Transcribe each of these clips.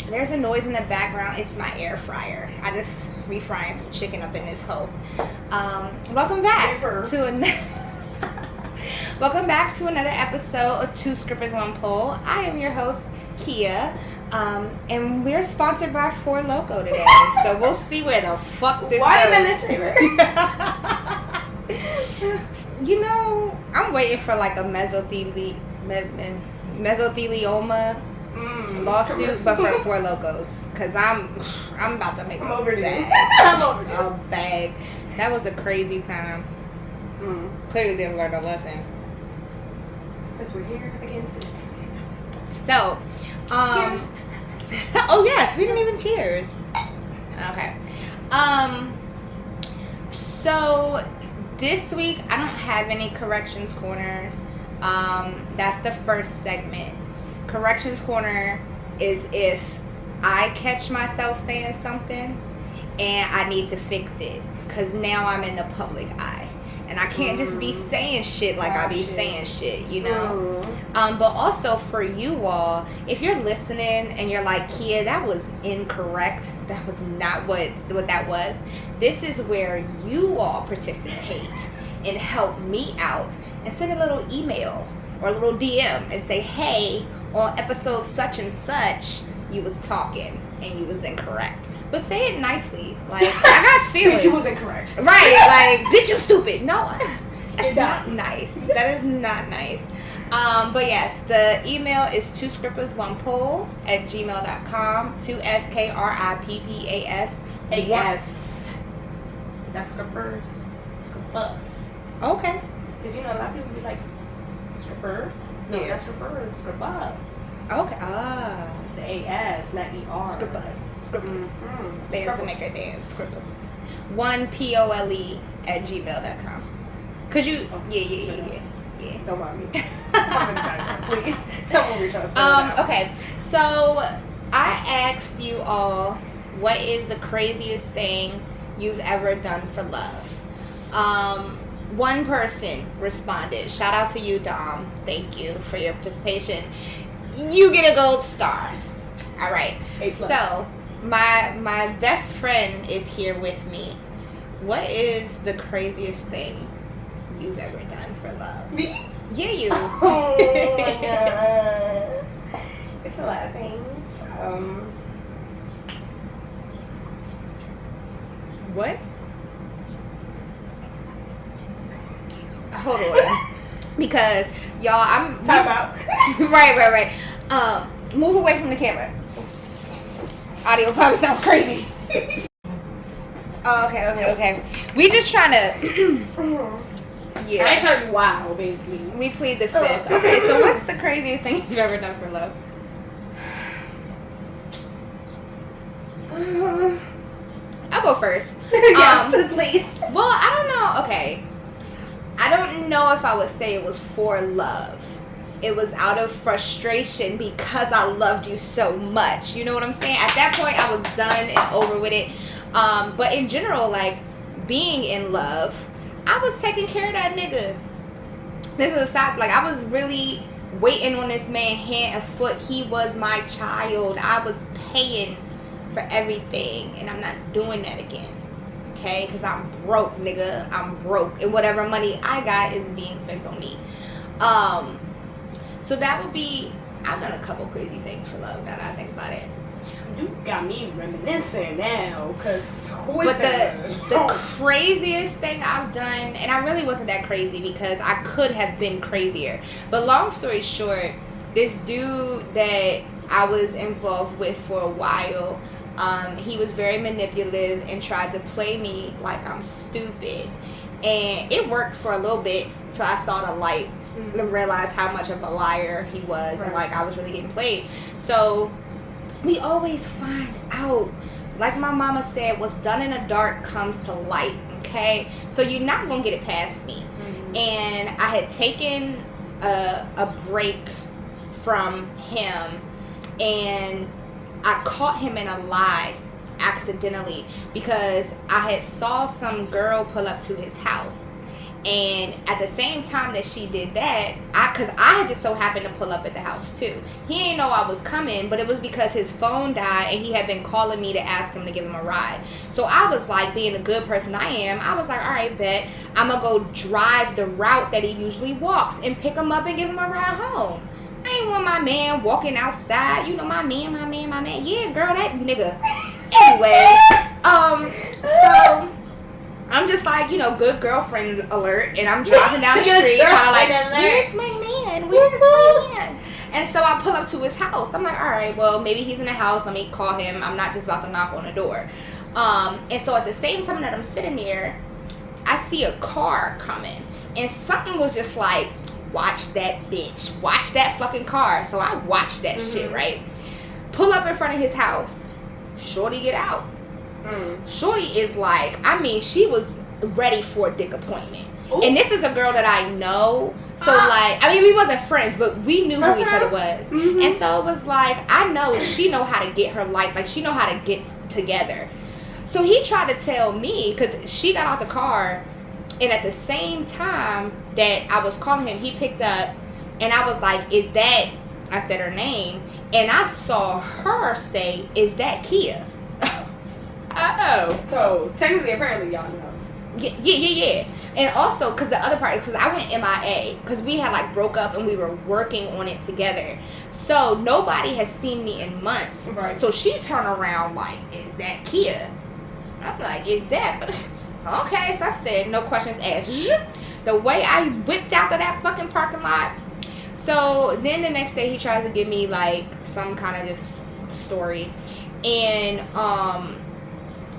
There's a noise in the background. It's my air fryer. I just refrying some chicken up in this hole. Welcome back welcome back to another episode of Two Scrippers One Pole. I am your host, Kia, and we're sponsored by Four Loko today. So we'll see where the fuck this goes. You know, I'm waiting for like a mesothelioma lawsuit, but for Four Lokos, cause I'm about to make a bag. That was a crazy time. Clearly didn't learn a lesson. Because we're here again today. So, cheers. Oh yes, we didn't even cheers. Okay. So this week I don't have any Corrections Corner. That's the first segment. Corrections Corner is if I catch myself saying something and I need to fix it, because now I'm in the public eye and I can't just be saying shit like I be saying shit, you know. But also for you all, if you're listening and you're like, Kia, that was incorrect, that was not what that was, this is where you all participate and help me out and send a little email or a little DM and say, hey, on episode such and such, you was talking and you was incorrect. But say it nicely. Like, I got feelings. Bitch, you was incorrect. Right, like, bitch, you stupid. No, that's not nice. That is not nice. But yes, the email is twoscrippersonepoll@gmail.com. 2SKRIPPAS. Yes. That's scrippers. Scrippers. Okay. Because, you know, a lot of people be like, strippers? No, that's scrippers. Scrippers. Okay. It's the AS, not ER. Scrippers. Mm-hmm. Dance to make a dance. Scrippers. 1POLE@gmail.com. Cause you, yeah. Don't mind me. Please. Don't reach out. Okay. So I asked you all, what is the craziest thing you've ever done for love? One person responded. Shout out to you, Dom. Thank you for your participation. You get a gold star. All right. So my best friend is here with me. What is the craziest thing you've ever done for love? Me? Yeah, you. Oh my god. It's a lot of things. What? Hold on. Because y'all, I'm time out. Right. Move away from the camera. Audio probably sounds crazy. Okay. We just trying to yeah. I ain't trying to be wild, basically. We plead the fifth. Okay, so what's the craziest thing you've ever done for love? I'll go first. Please. Well, I don't know. Okay. I don't know if I would say it was for love. It was out of frustration because I loved you so much. You know what I'm saying? At that point, I was done and over with it. But in general, like, being in love, I was taking care of that nigga. This is a side. Like, I was really waiting on this man hand and foot. He was my child. I was paying for everything. And I'm not doing that again. Okay, because I'm broke, nigga. I'm broke, and whatever money I got is being spent on me. So that would be. I've done a couple crazy things for love. Now that I think about it. You got me reminiscing now, cause. But the craziest thing I've done, and I really wasn't that crazy because I could have been crazier. But long story short, this dude that I was involved with for a while. He was very manipulative and tried to play me like I'm stupid. And it worked for a little bit till I saw the light and realized how much of a liar he was. Right. And like I was really getting played. So we always find out. Like my mama said, what's done in the dark comes to light. Okay? So you're not going to get it past me. And I had taken a break from him, and I caught him in a lie accidentally because I had saw some girl pull up to his house, And at the same time that she did that, because I had just so happened to pull up at the house too. He didn't know I was coming, but it was because his phone died and he had been calling me to ask him to give him a ride. So I was like, being a good person I am, I was like, all right, bet. I'm going to go drive the route that he usually walks and pick him up and give him a ride home. I ain't want my man walking outside. You know, my man. Yeah, girl, that nigga. Anyway, so I'm just like, you know, good girlfriend alert, and I'm driving down the street, kind of like, where's my man? Where's my man? And so I pull up to his house. I'm like, all right, well, maybe he's in the house. Let me call him. I'm not just about to knock on the door. And so at the same time that I'm sitting there, I see a car coming, and something was just like, watch that bitch. Watch that fucking car. So I watched that shit, right? Pull up in front of his house. Shorty get out. Shorty is like, I mean, she was ready for a dick appointment. Ooh. And this is a girl that I know. So, like, I mean, we wasn't friends, but we knew who each other was. And so it was like, I know she know how to get her life. Like, she know how to get together. So he tried to tell me, because she got out the car, and at the same time that I was calling him, he picked up, and I was like, is that, I said her name, and I saw her say, is that Kia? Oh. So, technically, apparently, y'all know. Yeah. And also, because the other part is because I went MIA, because we had, like, broke up and we were working on it together. So, nobody has seen me in months. Right. So, she turned around like, is that Kia? I'm like, is that? Okay. So, I said, no questions asked. The way I whipped out of that fucking parking lot. So, then the next day, he tries to give me, like, some kind of just story. And,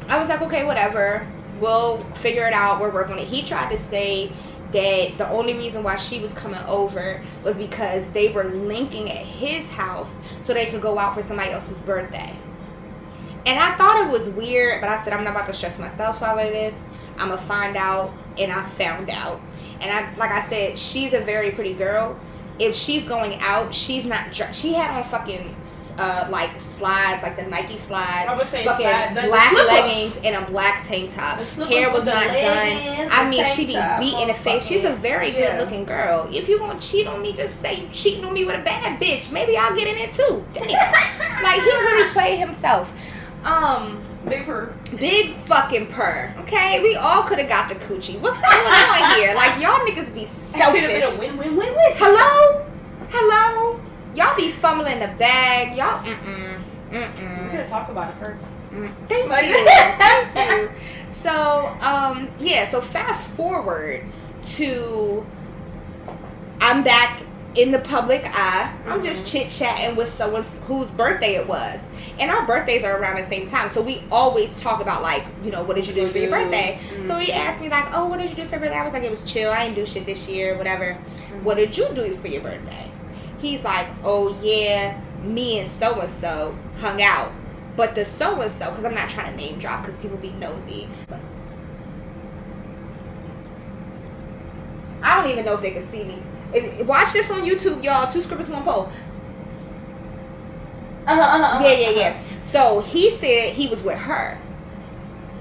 I was like, okay, whatever. We'll figure it out. We're working on it. He tried to say that the only reason why she was coming over was because they were linking at his house so they could go out for somebody else's birthday. And I thought it was weird, but I said, I'm not about to stress myself out of this. I'm going to find out. And I found out. And like I said, she's a very pretty girl. If she's going out, she's not. She had on fucking like slides, like the Nike slides, fucking black leggings and a black tank top. Hair was not done. I mean, she be beat in the face. She's a very good looking girl. If you want to cheat on me, just say cheating on me with a bad bitch. Maybe I'll get in it too. Damn. Like, he really played himself. Big purr. Big fucking purr. Okay, we all could have got the coochie. What's going on here? Like, y'all niggas be selfish. It could have been a win. Hello. Y'all be fumbling the bag. Y'all. We could have talked about it first. Thank you. So, yeah. So fast forward to, I'm back in the public eye. I'm just chit chatting with someone whose birthday it was. And our birthdays are around the same time. So we always talk about, like, you know, what did you do for your birthday? So he asked me, like, oh, what did you do for your birthday? I was like, it was chill. I didn't do shit this year, whatever. What did you do for your birthday? He's like, oh, yeah, me and so-and-so hung out. But the so-and-so, because I'm not trying to name drop because people be nosy. But I don't even know if they can see me. Watch this on YouTube, y'all. 2 scribbles, 1 pole. Yeah. So he said he was with her,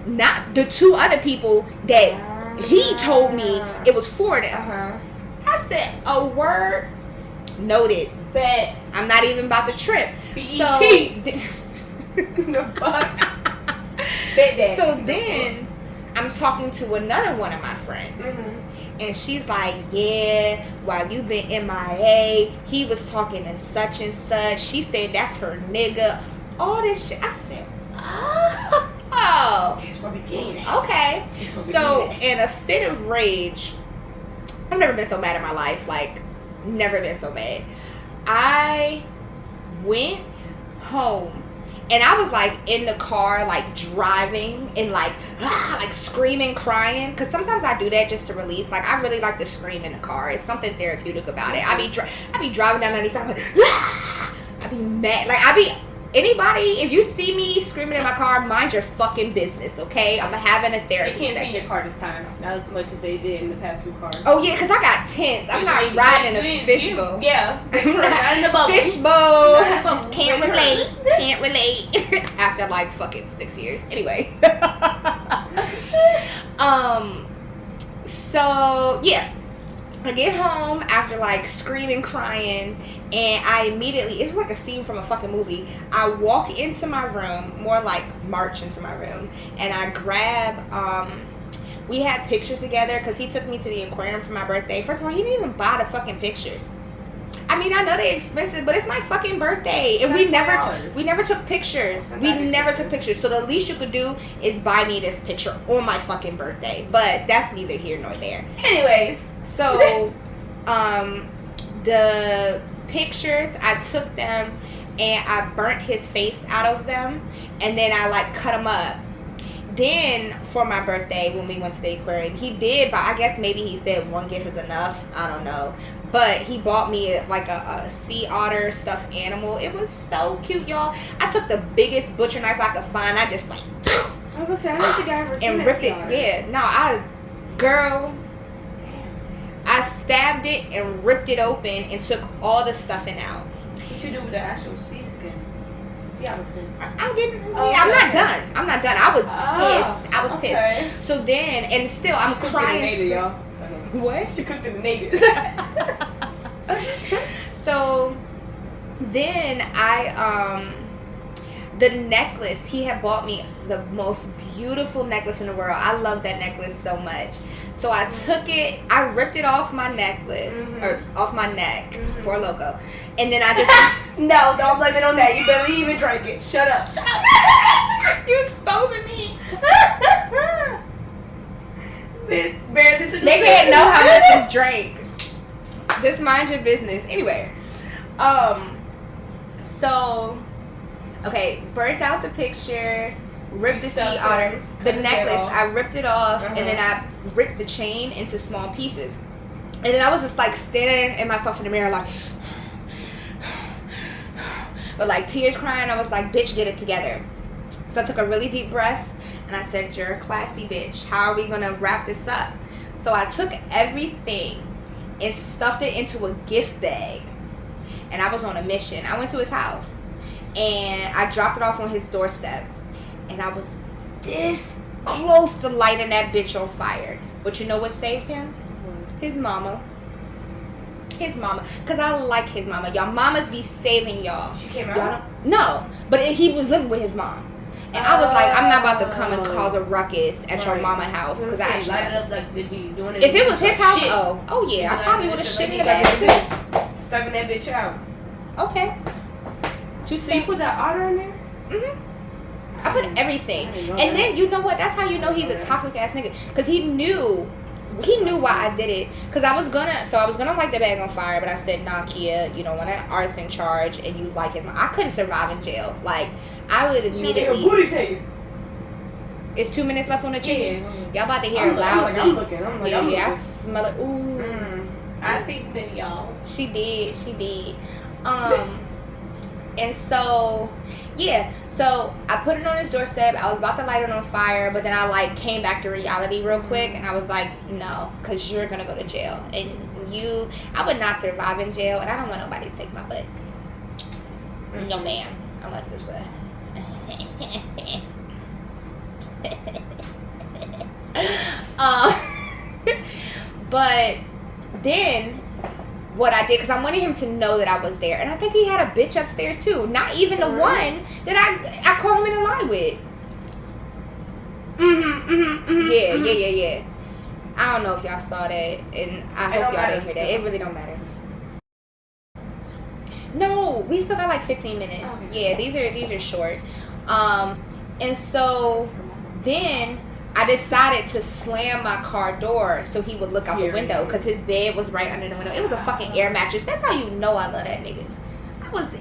not the 2 other people that he told me it was for them. I said, a word. Noted. Bet. I'm not even about to trip. B-E-T. The fuck? So then I'm talking to another one of my friends. And she's like, yeah, while you been MIA, he was talking to such and such. She said that's her nigga. All this shit. I said, oh. That's what we getting. Okay. So in a fit of rage, I've never been so mad in my life. Like, never been so mad. I went home. And I was, like, in the car, like, driving and, like screaming, crying. Because sometimes I do that just to release. Like, I really like to scream in the car. It's something therapeutic about it. I be driving down 95, like, I be mad. Like, anybody, if you see me screaming in my car, mind your fucking business, okay? I'm having a therapy session. They can't see your car this time. Not as much as they did in the past 2 cars. Oh, yeah, because I got tents. I'm not riding a fishbowl. Yeah. Riding a bubble. Fishbowl. Can't relate. After, like, fucking 6 years. Anyway. So yeah, I get home after like screaming, crying, and I immediately, it's like a scene from a fucking movie. I walk into my room, more like march into my room, and I grab, we had pictures together because he took me to the aquarium for my birthday. First of all, he didn't even buy the fucking pictures. I mean, I know they're expensive, but it's my fucking birthday, and we never took pictures. We never took pictures. So the least you could do is buy me this picture on my fucking birthday. But that's neither here nor there. Anyways, so the pictures, I took them and I burnt his face out of them, and then I like cut them up. Then for my birthday, when we went to the aquarium, he did, but I guess maybe he said one gift is enough. I don't know. But he bought me like a sea otter stuffed animal. It was so cute, y'all. I took the biggest butcher knife I could find. I just like I was saying, I don't think I ever seen and ripped it. Yeah, no, I stabbed it and ripped it open and took all the stuffing out. What you do with the actual sea skin? Sea otter skin? I'm not done. I was pissed. I was pissed. Okay. So then, and still, I'm crying. What? She cooked in the natives. So then the necklace, he had bought me the most beautiful necklace in the world. I love that necklace so much. So I took it, I ripped it off my necklace, or off my neck, for a loco. And then I just... No, don't blame it on that. You barely even drank it. Shut up. You exposing me. They can't know how much is drank. Just mind your business. Anyway, so okay, burnt out the picture, ripped the sea otter, the necklace. I ripped it off, and then I ripped the chain into small pieces. And then I was just like staring at myself in the mirror, like, but like tears crying. I was like, bitch, get it together. So I took a really deep breath. And I said, you're a classy bitch. How are we going to wrap this up? So I took everything and stuffed it into a gift bag. And I was on a mission. I went to his house. And I dropped it off on his doorstep. And I was this close to lighting that bitch on fire. But you know what saved him? His mama. His mama. Because I like his mama. Y'all mamas be saving y'all. She came out? Y'all no. But he was living with his mom. And I was like, I'm not about to come and cause a ruckus at your mama house, because I actually light it up like they be doing it. If it was his house, shit. oh yeah, I probably would have shit in the bag too. Stuffing that bitch out. Okay. So you put that otter in there? Mm-hmm. I put everything, and then you know what? That's how you know he's a toxic ass nigga, because he knew why I did it. Because I was gonna light the bag on fire, but I said, nah, Kia, you don't want an arson charge, and you like his mom. I couldn't survive in jail. Like, I would immediately. Booty taken. It's 2 minutes left on the chicken. Y'all about to hear a loud beat. I'm looking. I smell it. Ooh. I see the y'all. She did. And so, yeah. So I put it on his doorstep. I was about to light it on fire, but then I like came back to reality real quick, and I was like, no, because you're gonna go to jail, and I would not survive in jail, and I don't want nobody to take my butt. No, ma'am, unless it's a. But then what I did, because I wanted him to know that I was there, and I think he had a bitch upstairs too, not even the one that I caught him in a lie with. Yeah. I don't know if y'all saw that, and I hope y'all didn't hear that. It really don't matter. No, we still got like 15 minutes. Yeah, these are short. And so then I decided to slam my car door so he would look out the window, because his bed was right under the window. It was a fucking air mattress. That's how you know I love that nigga. I was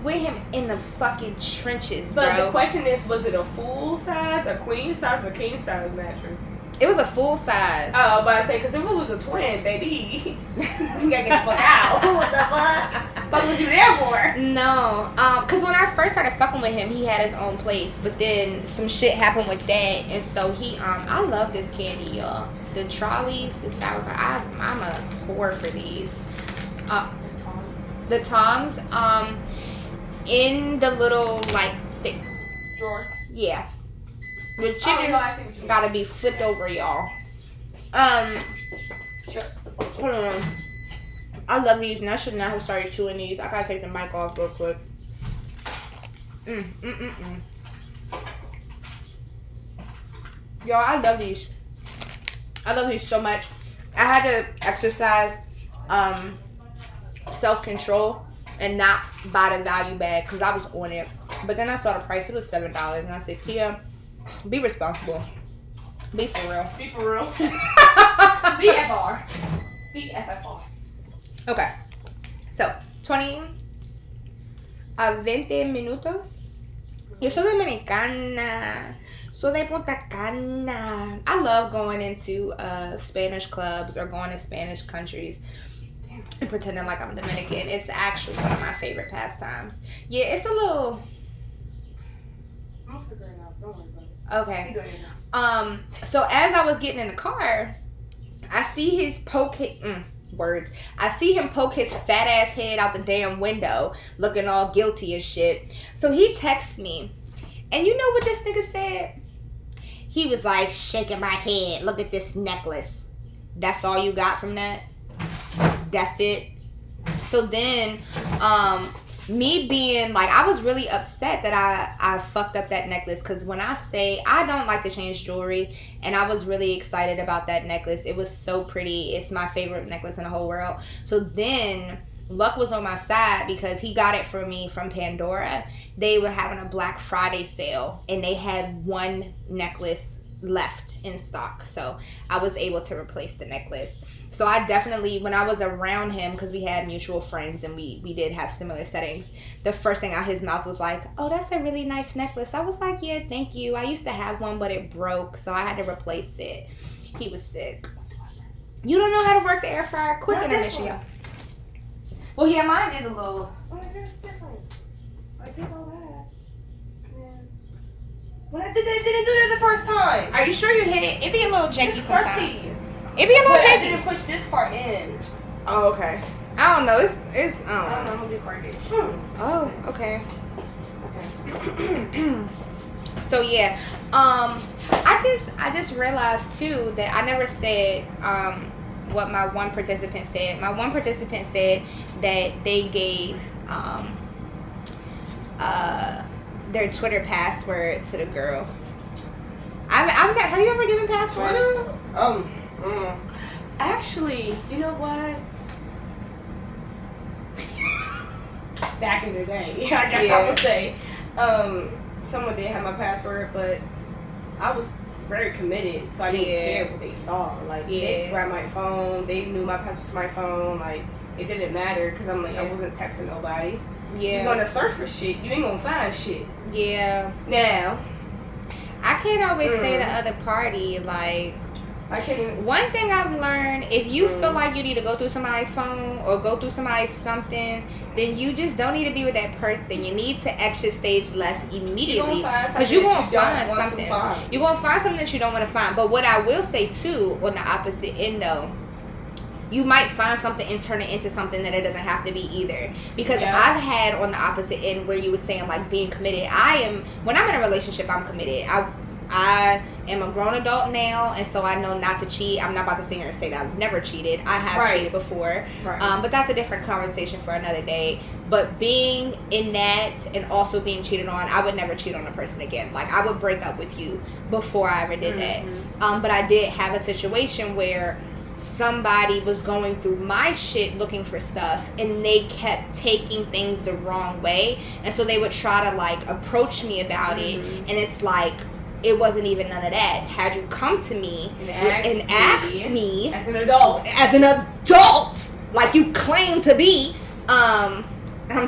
with him in the fucking trenches, bro. But the question is, was it a full size, a queen size, or king size mattress? It was a full size. Oh, but I say, because if it was a twin, baby, you gotta get the fuck out. What the fuck? What was you there for? No, because when I first started fucking with him, he had his own place, but then some shit happened with that, and so he, I love this candy, y'all. The trolleys, the sour, I'm a whore for these. The tongs, in the little, like, thick drawer. Yeah. The chicken gotta be flipped over, y'all. Shut the fuck up. Hold on. I love these, and I should not have started chewing these. I gotta take the mic off real quick. Yo, I love these. I love these so much. I had to exercise self-control and not buy the value bag because I was on it. But then I saw the price. It was $7. And I said, Kia, be responsible. Be for real. Be for real. BFR. BFFR. Okay. So, 20 a 20 minutos. Yo soy dominicana. Soy de Punta Cana. I love going into Spanish clubs or going to Spanish countries and pretending like I'm Dominican. It's actually one of my favorite pastimes. Yeah, it's a little... I'm gonna figure it out. Don't worry about it. Okay. So as I was getting in the car, I see his I see him poke his fat ass head out the damn window, looking all guilty and shit. So he texts me, and you know what this nigga said? He was like, shaking my head. Look at this necklace. That's all you got from that? That's it? So then, me being like, I was really upset that I fucked up that necklace, because when I say I don't like to change jewelry, and I was really excited about that necklace. It was so pretty. It's my favorite necklace in the whole world. So then luck was on my side because he got it for me from Pandora. They were having a Black Friday sale and they had one necklace left in stock, so I was able to replace the necklace. So I definitely, when I was around him, because we had mutual friends and we did have similar settings, the first thing out his mouth was like, oh, that's a really nice necklace. I was like, yeah, thank you. I used to have one, but it broke, so I had to replace it. He was sick. You don't know how to work the air fryer? Quick intermission. Well, yeah, mine is a little... Oh, yours is different. I did all that. When I didn't do that the first time. Are you sure you hit it? It be a little janky It's sometimes. crusty. It be a little But I janky. didn't push this part in. Oh, okay. I don't know. It's I don't know. I'm gonna be quiet. Oh, okay. Okay. So yeah, I just realized too that I never said what my one participant said. My one participant said that they gave their Twitter password to the girl. Have you ever given passwords? Actually, you know what? Back in the day, I guess I would say, someone did have my password, but I was very committed, so I didn't care what they saw. Like, they grabbed my phone, they knew my password to my phone. Like, it didn't matter because I'm like, I wasn't texting nobody. You're gonna search for shit, you ain't gonna find shit. Yeah. Now, I can't always say the other party, like, I can't even. One thing I've learned, if you feel like you need to go through somebody's phone or go through somebody's something, then you just don't need to be with that person. You need to exit stage left immediately, because you're going to find something. You're going to find something that you don't want to find. But what I will say too, on the opposite end though, you might find something and turn it into something that it doesn't have to be either. Because I've had on the opposite end where you were saying like being committed. When I'm in a relationship, I'm committed. I am a grown adult now, and so I know not to cheat. I'm not about to sit here and say that I've never cheated. I have cheated before. But that's a different conversation for another day. But being in that and also being cheated on, I would never cheat on a person again. Like, I would break up with you before I ever did that. But I did have a situation where somebody was going through my shit looking for stuff, and they kept taking things the wrong way, and so they would try to like approach me about it, and it's like it wasn't even none of that. Had you come to me and asked me as an adult like you claim to be, I'm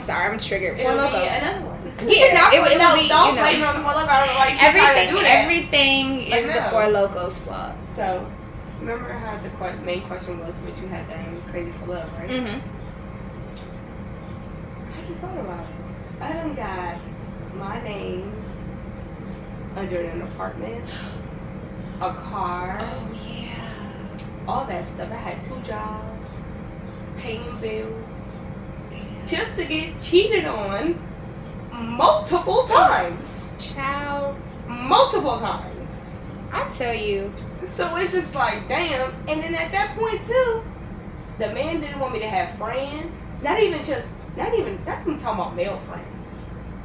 sorry, I'm triggered. It'll be another one. Yeah, it would be, don't blame it on the Four Locos. Like, everything is the Four Locos' fault. So, remember how the main question was what you had done Crazy for Love, right? I just thought about it. I done got my name under an apartment, a car, all that stuff. I had 2 jobs, paying bills, just to get cheated on multiple times. Child. Multiple times. I tell you. So it's just like, damn. And then at that point too, the man didn't want me to have friends. Not even talking about male friends.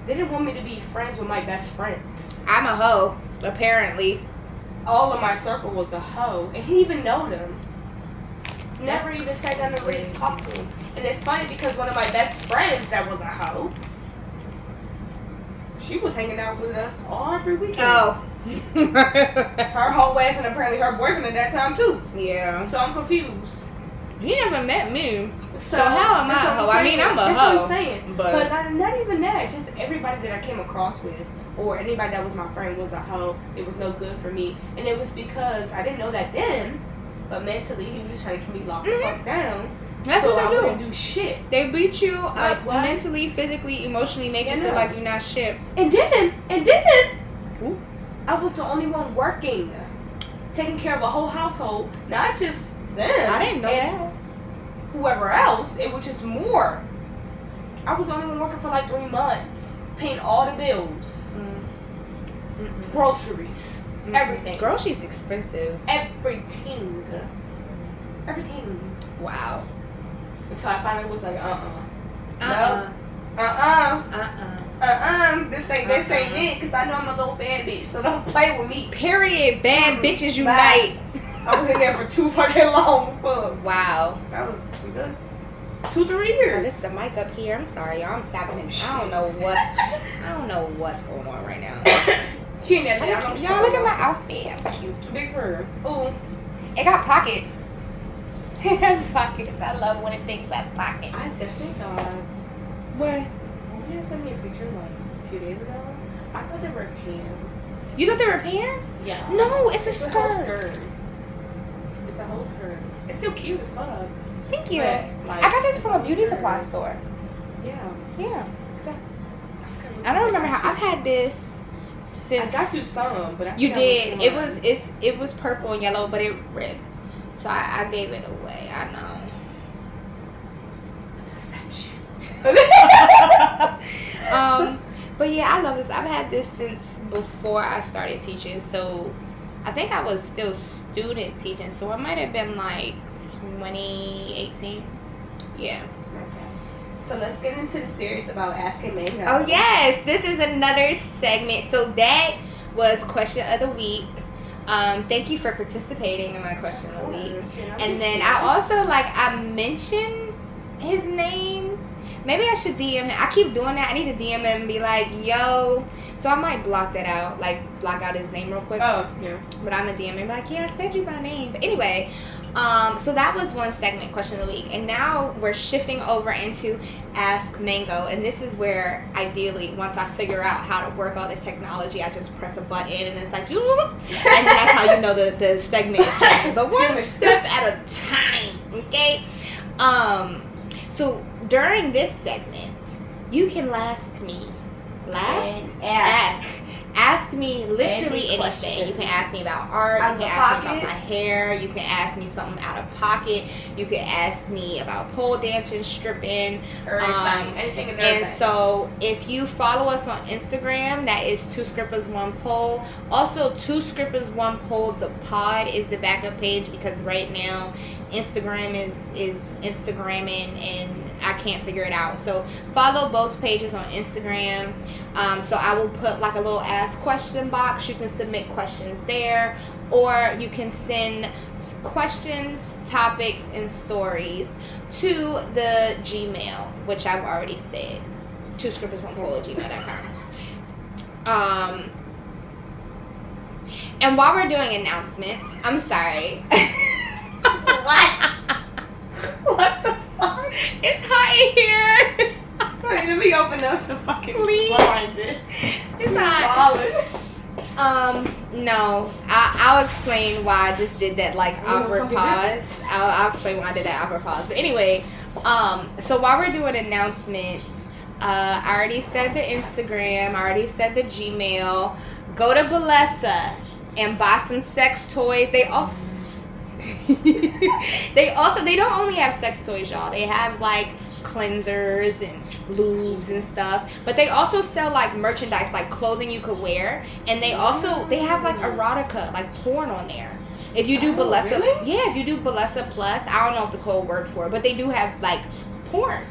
They didn't want me to be friends with my best friends. I'm a hoe, apparently. All of my circle was a hoe, and he didn't even know them. Never even sat down and really talked to him. And it's funny because one of my best friends that was a hoe, she was hanging out with us every weekend. Oh. Her whole ass and apparently her boyfriend at that time too. Yeah. So I'm confused. You never met me. So how am I a hoe? I mean, I'm a hoe. That's what I'm saying. But not even that. Just everybody that I came across with, or anybody that was my friend, was a hoe. It was no good for me. And it was because I didn't know that then, but mentally he was just trying to keep me locked the fuck down. That's so what I they wouldn't do. do shit. They beat you Like up what? mentally, physically, emotionally, make you feel like you're not shit. And then Ooh. I was the only one working, taking care of a whole household, not just them. I didn't know that. Whoever else, it was just more. I was the only one working for like 3 months, paying all the bills, groceries, everything. Groceries expensive. Everything. Wow. Until I finally was like, this ain't it, because I know I'm a little bad bitch, so don't play with me. Period. Bad bitches unite. I was in there for too fucking long. Fuck. Wow. That was good. 2-3 years. Oh, this is the mic up here. I'm sorry, y'all. I'm tapping in. I don't know what's going on right now. She ain't that Y'all look at my outfit. I'm cute. Big bird. Ooh. It got pockets. It has pockets. I love when it thinks have pockets. I definitely thought. What? You had sent me a picture like a few days ago. I thought they were pants. You thought they were pants? Yeah. No, it's a It's a skirt. whole skirt. It's a whole skirt. It's still cute as fuck. Thank you. But, like, I got this it's from a a beauty skirt. supply store. Yeah. Yeah. Exactly. I don't remember how I've had this since. I got you some, but I You forgot did. which one. It was purple and yellow, but it ripped. So I gave it away. I know. Deception. But yeah, I love this. I've had this since before I started teaching. So I think I was still student teaching. So it might have been like 2018. Yeah. Okay. So let's get into the series about asking Mango. Oh yes, this is another segment. So that was question of the week. Thank you for participating in my question of the week. And then I also I mentioned his name. Maybe I should DM him. I keep doing that. I need to DM him and be like, yo. So I might block that out, block out his name real quick. Oh, yeah. But I'm gonna DM him and be like, yeah, I said you by name. But anyway, so that was one segment, question of the week. And now we're shifting over into Ask Mango. And this is where, ideally, once I figure out how to work all this technology, I just press a button and it's like, and that's how you know the segment is changing. But one step at a time, okay? So during this segment, you can ask me literally anything. You can ask me about art. You can ask me about my hair. You can ask me something out of pocket. You can ask me about pole dancing, stripping, anything and everything. And so if you follow us on Instagram, that is 2 Scrippers 1 Pole. Also, 2 Scrippers 1 Pole. The pod is the backup page because right now Instagram is Instagramming and I can't figure it out. So follow both pages on Instagram. So I will put a little ask question box. You can submit questions there, or you can send questions, topics, and stories to the Gmail, which I've already said, 2scrippers1pole@gmail.com. And while we're doing announcements, I'm sorry. What the fuck? It's hot in here. Let me open up the fucking blind. It's hot. No. I'll explain why I just did that awkward pause. I'll explain why I did that awkward pause. But anyway, so while we're doing announcements, I already said the Instagram. I already said the Gmail. Go to Bellesa and buy some sex toys. They don't only have sex toys, y'all. They have cleansers and lubes and stuff. But they also sell like merchandise, like clothing you could wear, and they have like erotica, like porn on there. If you do Balesa, really? yeah, if you do Balesa Plus, I don't know if the code works for it, but they do have like porn.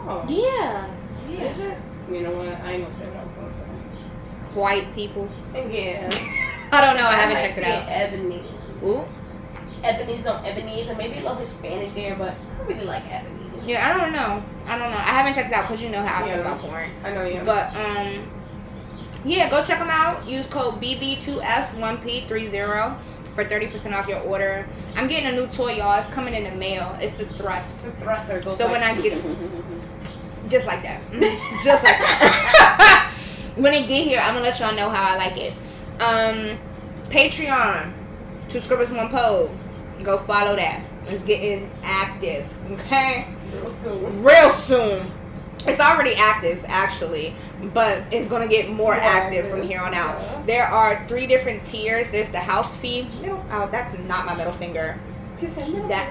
Oh. Yeah. Is it? You know what? I ain't gonna say what I was gonna say. White people. Yeah. I don't know. I haven't checked it out. Ebony. Ooh. Ebony's or maybe a little Hispanic there, but I really like Ebony. Yeah, I don't know. I haven't checked it out because you know how I feel about porn. I know you. But yeah, go check them out. Use code BB2S1P30 for 30% off your order. I'm getting a new toy, y'all. It's coming in the mail. It's the Thrust. The thruster goes. So when I get just like that, just like that. When it get here, I'm gonna let y'all know how I like it. Patreon, Two Scribbles One Pole. Go follow that. It's getting active. Okay. Real soon. It's already active, actually, but it's gonna get more active from here on out. Yeah. There are 3 different tiers. There's the house fee. Oh, that's not my middle finger. That.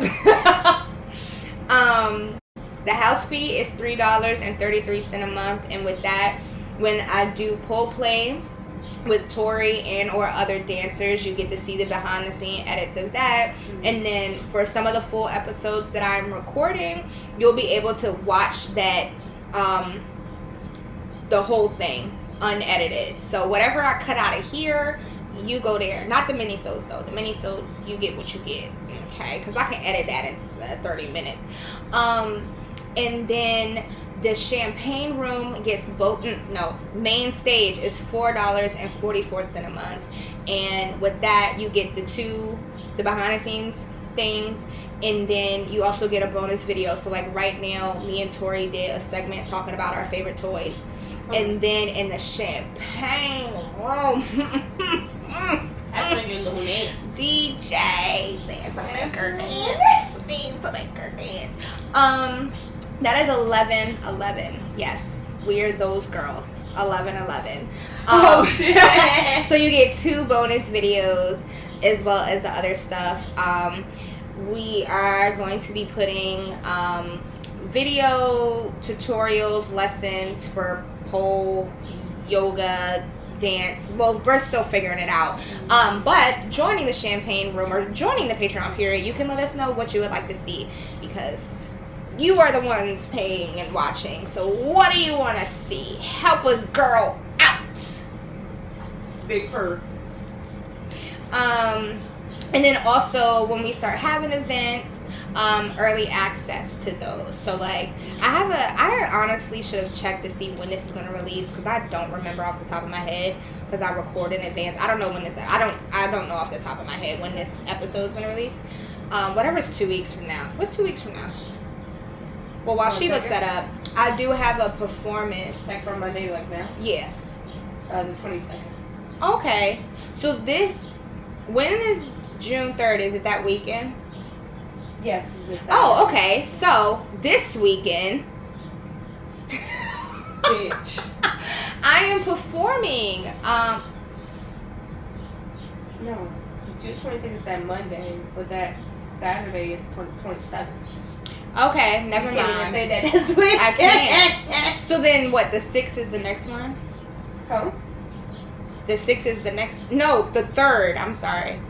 The house fee is $3.33 a month, and with that, when I do pole play with Tori and or other dancers, you get to see the behind the scene edits of that. And then for some of the full episodes that I'm recording, you'll be able to watch that the whole thing unedited. So whatever I cut out of here, you go there. Not the minisodes though. The minisodes, you get what you get. Okay, because I can edit that in 30 minutes. And then the champagne room gets main stage is $4.44 a month, and with that you get the behind the scenes things, and then you also get a bonus video. So like right now, me and Tori did a segment talking about our favorite toys, and then in the champagne room. That's when you're little next. DJ, there's a maker dance. That is 11/11. Yes, we're those girls. 11/11. Shit. So you get 2 bonus videos as well as the other stuff. We are going to be putting video tutorials, lessons for pole, yoga, dance. Well, we're still figuring it out. But joining the champagne room or joining the Patreon period, you can let us know what you would like to see, because you are the ones paying and watching. So what do you want to see? Help a girl out. Big purr. And then also when we start having events, early access to those. So like I honestly should have checked to see when this is going to release, because I don't remember off the top of my head, because I record in advance. I don't know when I don't know off the top of my head when this episode is going to release. Whatever's 2 weeks from now. What's 2 weeks from now? Well, while she looks that up, I do have a performance. Like for Monday, like now? Yeah. The 22nd. Okay. So when is June 3rd? Is it that weekend? Yes. Oh, okay. So this weekend, bitch, I am performing. No, June 26th is that Monday, but that Saturday is 27th. Okay, never You mind. can't even say that this week. I can't. So then what, the 6th is the next one? Huh? The 6th is the next... No, the 3rd. I'm sorry.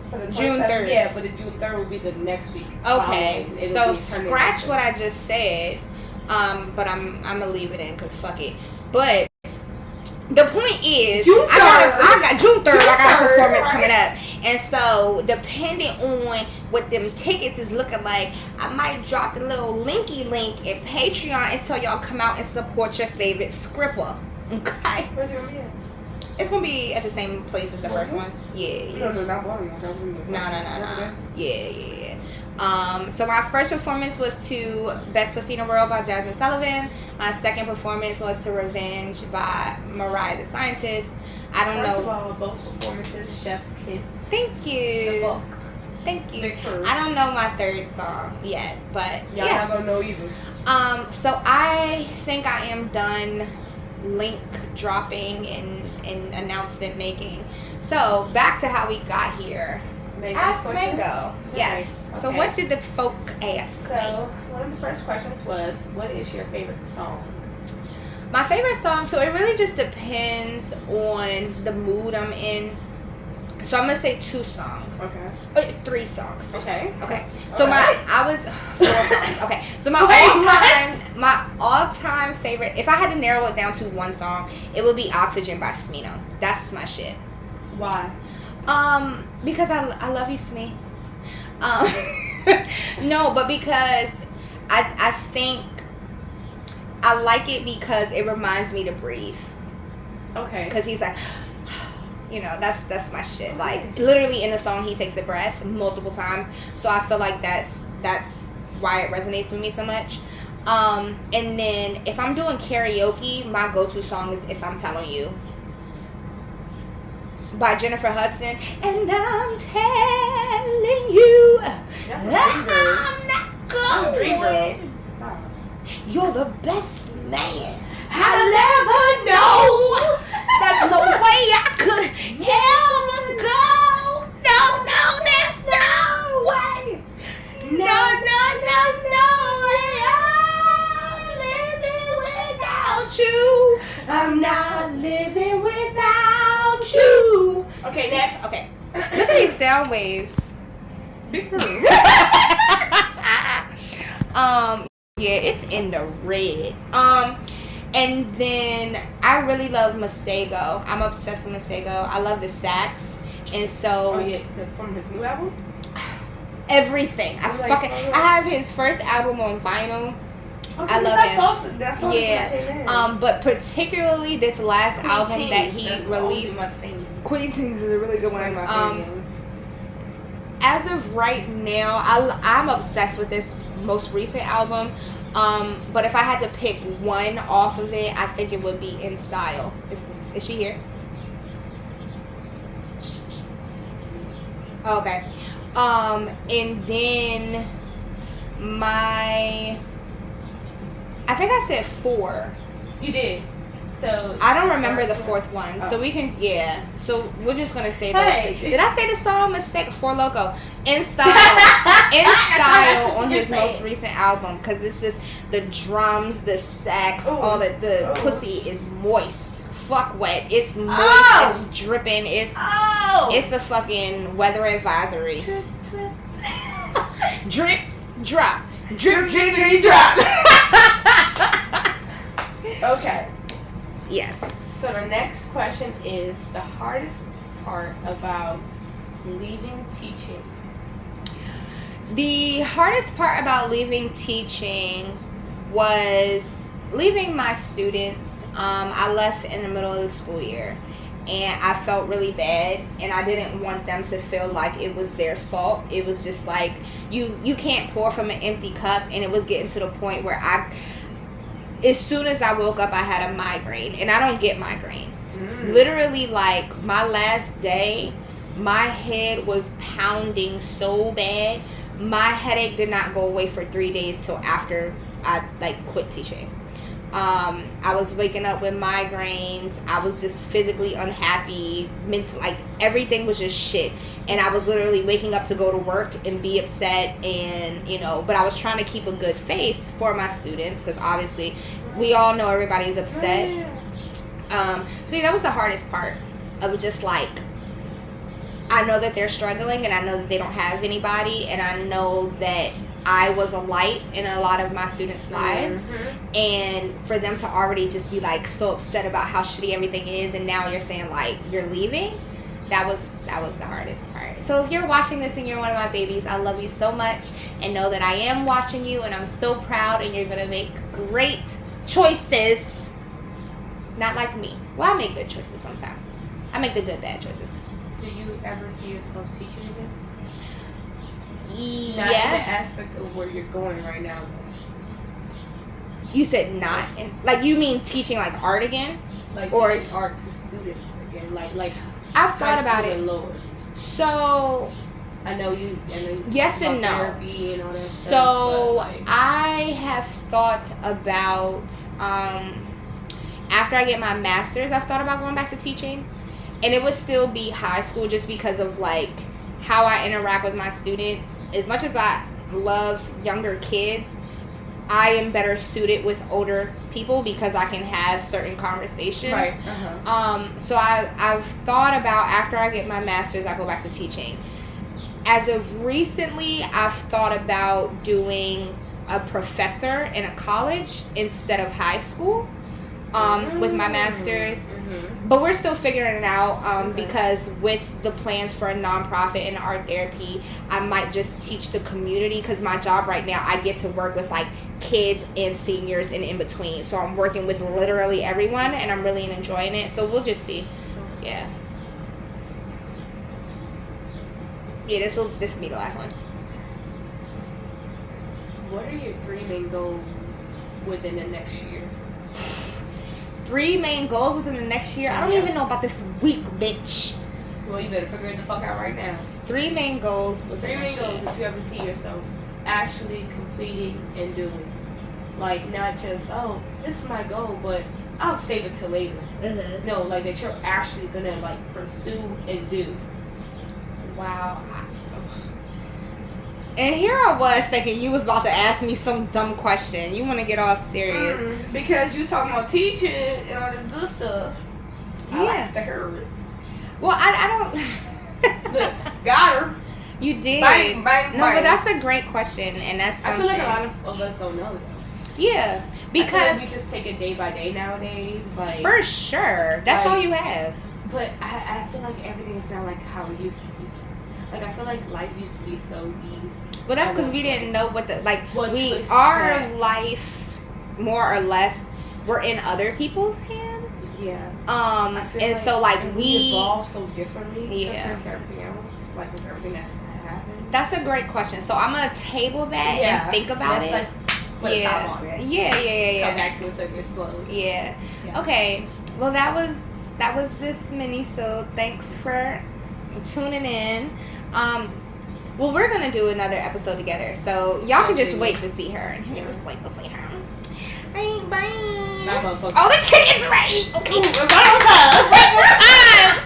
So the June 3rd. Yeah, but the June 3rd will be the next week. Okay, so scratch what I just said. But I'm going to leave it in because fuck it. But... the point is, I got June 3rd, I got a performance coming up. And so, depending on what them tickets is looking like, I might drop the little linky link in Patreon until y'all come out and support your favorite scripper. Okay? Where's it going to be at? It's going to be at the same place as the first one. Yeah. No, not one. No. Yeah. So my first performance was to Best Pussy in the World by Jasmine Sullivan. My second performance was to Revenge by Mariah the Scientist. I don't know. First of all, both performances, Chef's Kiss. Thank you. The fuck. Thank you. I don't know my third song yet, but y'all not gonna know either. So I think I am done link dropping and announcement making. So back to how we got here. Ask Mango. Yes. Okay. So what did the folk ask So me? one of the first questions was, what is your favorite song? My favorite song, so it really just depends on the mood I'm in. So I'm gonna say 2 songs. Okay. Or 3 songs. Okay. Okay. So I was 4 songs. Okay. So my all-time favorite, if I had to narrow it down to one song, it would be Oxygen by Smino. That's my shit. Why? Because I love you, Smee. No, but because I think I like it because it reminds me to breathe. Okay. Because he's like, you know, that's my shit. Like, literally in the song, he takes a breath multiple times. So I feel like that's why it resonates with me so much. And then if I'm doing karaoke, my go-to song is If I'm Telling You by Jennifer Hudson. And I'm telling you, I'm not going. You're the best man I'll ever know. There's no way I could ever go. No, there's no way. No way. I'm living without you. I'm not living without you. Okay, next. Okay. Look at these sound waves. Yeah, it's in the red. And then I really love Masego. I'm obsessed with Masego. I love the sax. And so from his new album? Everything. I have his first album on vinyl. Okay, I love him. That's but particularly this last album that he released. Queen Teens is a really good one. As of right now, I'm obsessed with this most recent album. But if I had to pick one off of it, I think it would be In Style. Is she here? Okay. And then I think I said 4. You did. So I don't remember the 4th one. So we can, So we're just gonna say those. Did I say the song Mistake for Loco? In Style on his most recent album, because it's just the drums, the sax, all the pussy is moist. Fuck wet. It's moist. It's dripping. It's a fucking weather advisory. Drip, drip. Drip, drop. Drip, drip, drop. Okay. Yes. So the next question is the hardest part about leaving teaching. The hardest part about leaving teaching was leaving my students. I left in the middle of the school year, and I felt really bad, and I didn't want them to feel like it was their fault. It was just like you can't pour from an empty cup, and it was getting to the point where as soon as I woke up, I had a migraine, and I don't get migraines. Literally, like, my last day, my head was pounding so bad. My headache did not go away for 3 days till after I, quit teaching. I was waking up with migraines. I was just physically unhappy, mental, everything was just shit. And I was literally waking up to go to work and be upset, and, but I was trying to keep a good face for my students, because obviously we all know everybody's upset. That was the hardest part. Of just I know that they're struggling, and I know that they don't have anybody, and I know that I was a light in a lot of my students' lives, and for them to already just be so upset about how shitty everything is, and now you're saying you're leaving, that was the hardest part. So if you're watching this and you're one of my babies, I love you so much, and know that I am watching you, and I'm so proud, and you're gonna make great choices. Not like me. Well, I make good choices sometimes. I make the good bad choices. Do you ever see yourself teaching again? Yeah. Not in the aspect of where you're going right now. You said not, you mean teaching art again, or art to students again, I've thought about it. Lower. So I know you. Yes and no. Therapy and all that so stuff, I have thought about after I get my master's, I've thought about going back to teaching, and it would still be high school just because of how I interact with my students. As much as I love younger kids, I am better suited with older people because I can have certain conversations. Right. So I've thought about, after I get my master's, I go back to teaching. As of recently, I've thought about doing a professor in a college instead of high school with my master's. But we're still figuring it out because with the plans for a nonprofit and art therapy, I might just teach the community, because my job right now, I get to work with like kids and seniors and in between. So I'm working with literally everyone, and I'm really enjoying it. So we'll just see. Yeah. Yeah, this will be the last one. What are your 3 main goals within the next year? 3 main goals within the next year? I don't even know about this week, bitch. Well, you better figure it the fuck out right now. 3 main goals. 3 main goals that you ever see yourself actually completing and doing. Like, not just, oh, this is my goal, but I'll save it till later. No, like that you're actually gonna like pursue and do. Wow. And here I was thinking you was about to ask me some dumb question. You want to get all serious. Because you was talking about teaching and all this good stuff. I like to hear it. Well, I don't... Look, got her. You did. Bang, bang, no, bang. but that's a great question, and that's something. I feel like a lot of us don't know, though. Yeah, because... I feel like we just take it day by day nowadays. Like, for sure. That's all you have. But I feel like everything is not like how it used to be. Like, I feel like life used to be so easy. Well, that's because we didn't know what our life, more or less, were in other people's hands. Yeah. And so, like, we evolve so differently. Yeah. Compared to everything else. Like, with everything that's happened. That's a great question. So, I'm going to table that and think about it. Let's put a time on it. Yeah. Come back to a certain explode. Yeah. Okay. Well, that was this Minisode. Thanks for tuning in. Well, we're gonna do another episode together, so y'all can just wait to see her. You can just wait to see her. Alright, bye. Oh, the chicken's ready. Okay, we're time.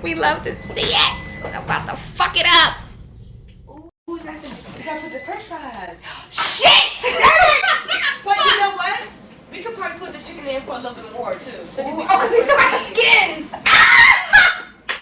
We love to see it. We're about to fuck it up. Ooh, that's we gotta put the French fries. Shit! But you know what? We could probably put the chicken in for a little bit more too. So because we still got the skins.